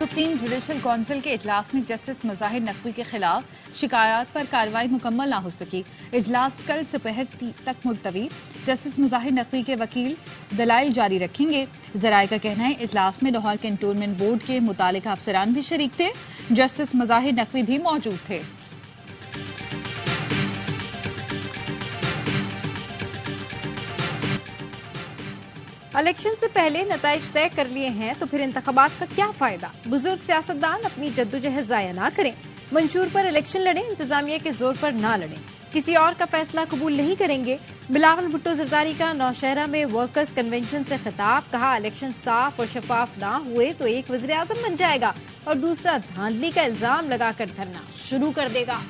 Supreme judicial council के इजलास में जस्टिस मज़ाहिर नकवी के खिलाफ शिकायत पर कार्रवाई मुकम्मल ना हो सकी। इजलास कल दोपहर तक मुलतवी। जस्टिस मज़ाहिर नकवी के वकील दलाइल जारी रखेंगे। जराये का कहना है इजलास में लाहौर कैंटोनमेंट बोर्ड के मुतालिका अफसरान भी शरीक थे। जस्टिस मज़ाहिर नकवी भी मौजूद थे। इलेक्शन से पहले नताइज तय कर लिए हैं तो फिर इंतखाबात का क्या फायदा। बुजुर्ग सियासतदान अपनी जद्दोजहद जाया ना करें। मंशूर पर इलेक्शन लड़ें, इंतजामिया के जोर पर ना लड़ें। किसी और का फैसला कबूल नहीं करेंगे। बिलावल भुट्टो जरदारी का नौशहरा में वर्कर्स कन्वेंशन से खिताब। कहा, इलेक्शन साफ और शफाफ ना हुए तो एक वज़ीर आज़म बन जाएगा और दूसरा धांधली का इल्जाम लगाकर धरना शुरू कर देगा।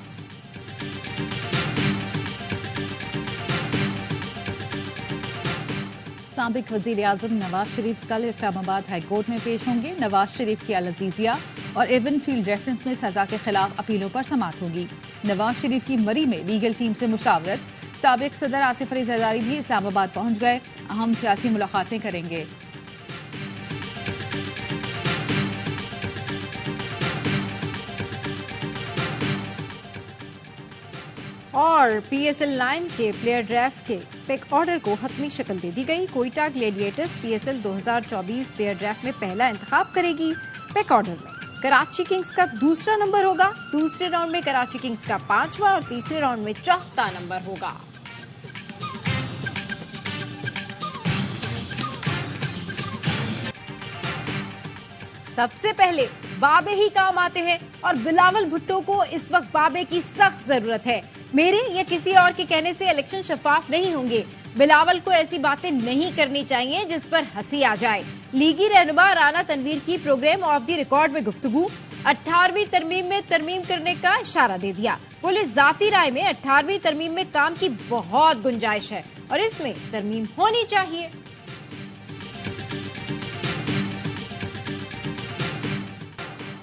साबिक वजीर आजम नवाज शरीफ कल इस्लामाबाद हाईकोर्ट में पेश होंगे। नवाज शरीफ की अल-अजीजिया और एवन फील्ड रेफरेंस में सजा के खिलाफ अपीलों पर समाअत होगी। नवाज शरीफ की मरी में लीगल टीम से मुशावरत। साबिक सदर आसिफ अली जरदारी भी इस्लामाबाद पहुंच गए। अहम सियासी मुलाकातें करेंगे। और पीएसएल 9 के प्लेयर ड्राफ्ट के पिक ऑर्डर को हतमी शक्ल दे दी गई। Quetta gladiators PSL 2024 player draft में पहला इंतखाब करेगी। पिक ऑर्डर में कराची किंग्स का दूसरा नंबर होगा। दूसरे राउंड में कराची किंग्स का 5वां और तीसरे राउंड में 4था नंबर होगा। सबसे पहले बाबे ही काम आते हैं और बिलावल भुट्टो को इस वक्त बाबे की सख्त जरूरत है। मेरे या किसी और के कहने से इलेक्शन शफाफ नहीं होंगे। बिलावल को ऐसी बातें नहीं करनी चाहिए जिस पर हंसी आ जाए। लीगी रहनुमा राना तनवीर की प्रोग्राम ऑफ द रिकॉर्ड में गुफ्तगू। 18वीं तरमीम में तरमीम करने का इशारा दे दिया। बोले, जाती राय में 18वीं तरमीम में काम की बहुत गुंजाइश है और इसमें तरमीम होनी चाहिए।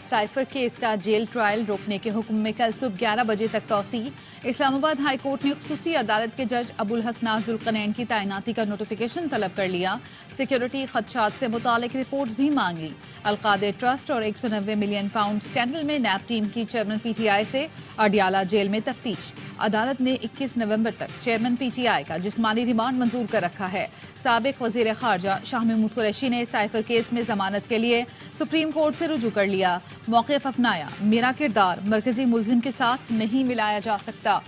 साइफर केस का जेल ट्रायल रोकने के हुक्म में कल सुबह 11 बजे तक तौसी। इस्लामाबाद हाई कोर्ट ने खुसूसी अदालत के जज अबुल हसनात जुल्कनैन की तैनाती का नोटिफिकेशन तलब कर लिया। सिक्योरिटी खदशात से मुतालिक रिपोर्ट्स भी मांगी। अलकादे ट्रस्ट और 190 मिलियन पाउंड स्कैंडल में नैब टीम की चेयरमैन पीटीआई से अडियाला जेल में तफ्तीश। अदालत ने 21 नवंबर तक चेयरमैन पीटीआई का जिस्मानी रिमांड मंजूर कर रखा है। साबिक वजीर खारजा शाह महमूद कुरैशी ने साइफर केस में जमानत के लिए सुप्रीम कोर्ट से रुजू कर लिया। मौक़िफ़ अपनाया, मेरा किरदार मरकजी मुल्जिम के साथ नहीं मिलाया जा सकता।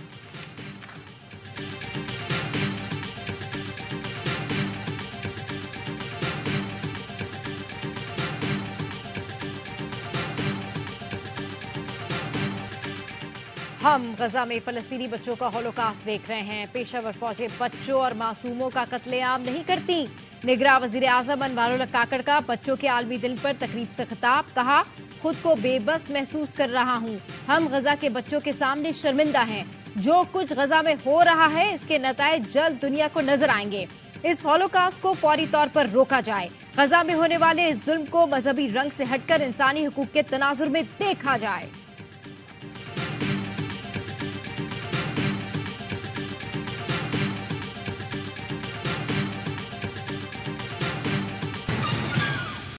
हम गजा में फलस्तीनी बच्चों का होलोकास्ट देख रहे हैं। पेशावर फौजें बच्चों और मासूमों का कत्लेआम नहीं करती। निगरां वजीर आजम अनवारुल्लाह काकड़ का बच्चों के आलमी दिन पर तकरीब से खिताब। कहा, खुद को बेबस महसूस कर रहा हूं। हम गजा के बच्चों के सामने शर्मिंदा हैं। जो कुछ गजा में हो रहा है इसके नताइज जल्द दुनिया को नजर आएंगे। इस होलोकास्ट को फौरी तौर पर रोका जाए। गजा में होने वाले इस जुल्म को मजहबी रंग से हटकर इंसानी हुकूक के तनाजुर में देखा जाए।